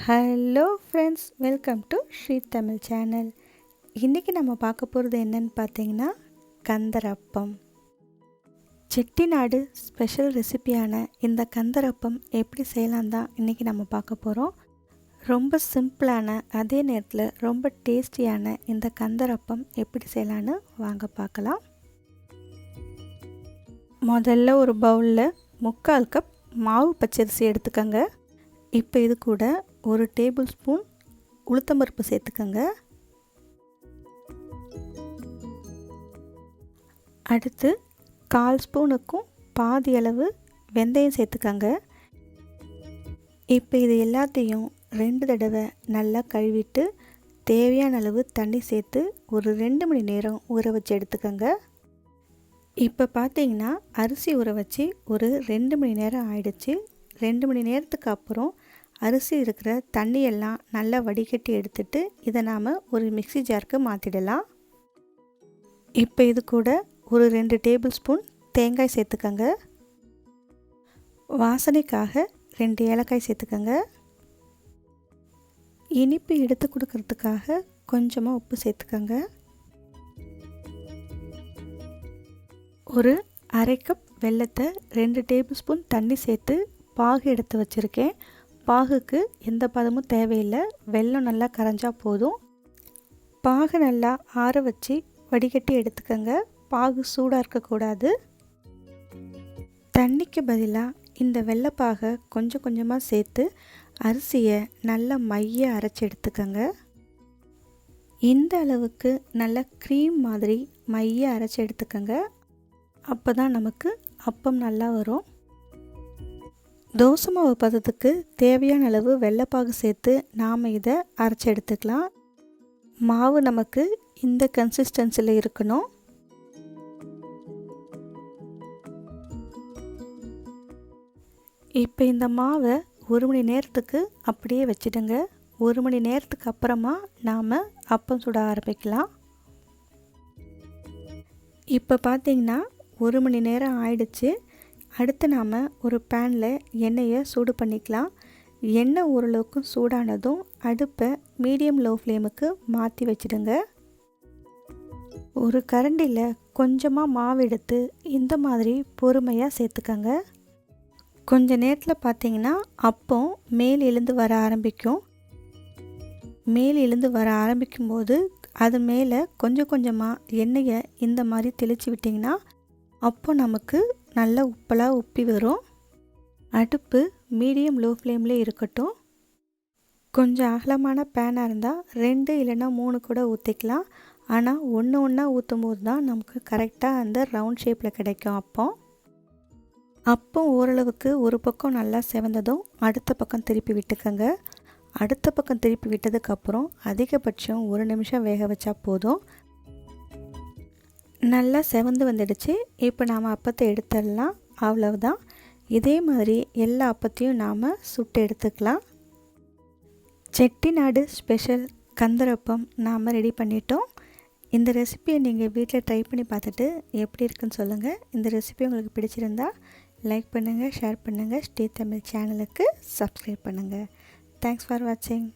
Hello friends, welcome to Shri Tamil channel. இன்றைக்கி நம்ம பார்க்க போகிறது என்னன்னு பார்த்தீங்கன்னா கந்தரப்பம். செட்டிநாடு ஸ்பெஷல் ரெசிபியான இந்த கந்தரப்பம் எப்படி செய்யலாம் தான் இன்றைக்கி நம்ம பார்க்க போகிறோம். ரொம்ப சிம்பிளான அதே நேரத்தில் ரொம்ப டேஸ்டியான இந்த கந்தரப்பம் எப்படி செய்யலான்னு வாங்க பார்க்கலாம். முதல்ல ஒரு பவுலில் 3/4 கப் மாவு பச்சரிசி எடுத்துக்கோங்க. இப்போ இது கூட 1 டேபிள் ஸ்பூன் உளுத்தம்பருப்பு சேர்த்துக்கோங்க. அடுத்து 1/4 ஸ்பூனுக்கும் பாதி அளவு வெந்தயம் சேர்த்துக்கோங்க. இப்போ இது எல்லாத்தையும் 2 தடவை நல்லா கழுவிட்டு தேவையான அளவு தண்ணி சேர்த்து ஒரு 2 மணி நேரம் ஊற வச்சு எடுத்துக்கோங்க. இப்போ பார்த்தீங்கன்னா அரிசி ஊற வச்சு ஒரு 2 மணி நேரம் ஆயிடுச்சு. 2 மணி நேரத்துக்கு அப்புறம் அரிசி இருக்கிற தண்ணியெல்லாம் நல்லா வடிகட்டி எடுத்துட்டு இதை நாம் ஒரு மிக்ஸி ஜாருக்கு மாற்றிடலாம். இப்போ இது கூட ஒரு 2 டேபிள் ஸ்பூன் தேங்காய் சேர்த்துக்கோங்க. வாசனைக்காக 2 ஏலக்காய் சேர்த்துக்கோங்க. இனிப்பு எடுத்து கொடுக்கறதுக்காக கொஞ்சமாக உப்பு சேர்த்துக்கோங்க. ஒரு 1/2 கப் வெல்லத்தை 2 டேபிள் ஸ்பூன் தண்ணி சேர்த்து பாகு எடுத்து வச்சுருக்கேன். பாகுக்கு எந்த பதமும் தேவையில்லை, வெல்லம் நல்லா கரைஞ்சா போதும். பாகு நல்லா ஆற வச்சு வடிகட்டி எடுத்துக்கோங்க. பாகு சூடாக இருக்கக்கூடாது. தண்ணிக்கு பதிலாக இந்த வெள்ளைப்பாகை கொஞ்சம் கொஞ்சமாக சேர்த்து அரிசியை நல்லா மைய அரைச்சி எடுத்துக்கோங்க. இந்த அளவுக்கு நல்லா க்ரீம் மாதிரி மைய அரைச்சி எடுத்துக்கோங்க. அப்போ தான் நமக்கு அப்பம் நல்லா வரும். தோசை மாவு பதத்துக்கு தேவையான அளவு வெள்ளைப்பாகு சேர்த்து நாம் இதை அரைச்சி எடுத்துக்கலாம். மாவு நமக்கு இந்த கன்சிஸ்டன்சியில் இருக்கணும். இப்போ இந்த மாவை 1 மணி நேரத்துக்கு அப்படியே வச்சிடுங்க. 1 மணி நேரத்துக்கு அப்புறமா நாம் அப்பம் சுட ஆரம்பிக்கலாம். இப்போ பார்த்திங்கன்னா 1 மணி நேரம் ஆயிடுச்சு. அடுத்து நாம் ஒரு பேனில் எண்ணெயை சூடு பண்ணிக்கலாம். எண்ணெய் ஓரளவுக்கு சூடானதும் அடுப்பை மீடியம் லோ ஃப்ளேமுக்கு மாற்றி வச்சிடுங்க. ஒரு கரண்டியில் கொஞ்சமாக மாவு எடுத்து இந்த மாதிரி பொறுமையாக சேர்த்துக்கங்க. கொஞ்ச நேரத்தில் பார்த்திங்கன்னா அப்பம் மேல் எழுந்து வர ஆரம்பிக்கும். மேல் எழுந்து வர ஆரம்பிக்கும்போது அது மேலே கொஞ்சம் கொஞ்சமாக எண்ணெயை இந்த மாதிரி தெளித்து விட்டிங்கன்னா அப்போ நமக்கு நல்ல உப்பலாக உப்பி வரும். அடுப்பு மீடியம் லோ ஃப்ளேமில் இருக்கட்டும். கொஞ்சம் அகலமான பேனாக இருந்தால் 2 இல்லைன்னா 3 கூட ஊற்றிக்கலாம். ஆனால் ஒன்று ஒன்றா ஊற்றும் போது தான் நமக்கு கரெக்டாக அந்த ரவுண்ட் ஷேப்பில் கிடைக்கும் அப்பம். அப்பம் ஓரளவுக்கு ஒரு பக்கம் நல்லா செவந்ததும் அடுத்த பக்கம் திருப்பி விட்டுக்கோங்க. அடுத்த பக்கம் திருப்பி விட்டதுக்கப்புறம் அதிகபட்சம் 1 நிமிஷம் வேக வச்சா போதும். நல்லா செவந்து வந்துடுச்சு. இப்போ நாம் அப்பத்தை எடுத்துடலாம். அவ்வளவுதான். இதே மாதிரி எல்லா அப்பத்தையும் நாம் சுட்டு எடுத்துக்கலாம். செட்டிநாடு ஸ்பெஷல் கந்தரப்பம் நாம் ரெடி பண்ணிட்டோம். இந்த ரெசிபியை நீங்கள் வீட்டில் ட்ரை பண்ணி பார்த்துட்டு எப்படி இருக்குன்னு சொல்லுங்கள். இந்த ரெசிபி உங்களுக்கு பிடிச்சிருந்தா லைக் பண்ணுங்கள், ஷேர் பண்ணுங்கள். ஸ்ரீ தமிழ் சேனலுக்கு சப்ஸ்கிரைப் பண்ணுங்கள். தேங்க்ஸ் ஃபார் வாட்சிங்.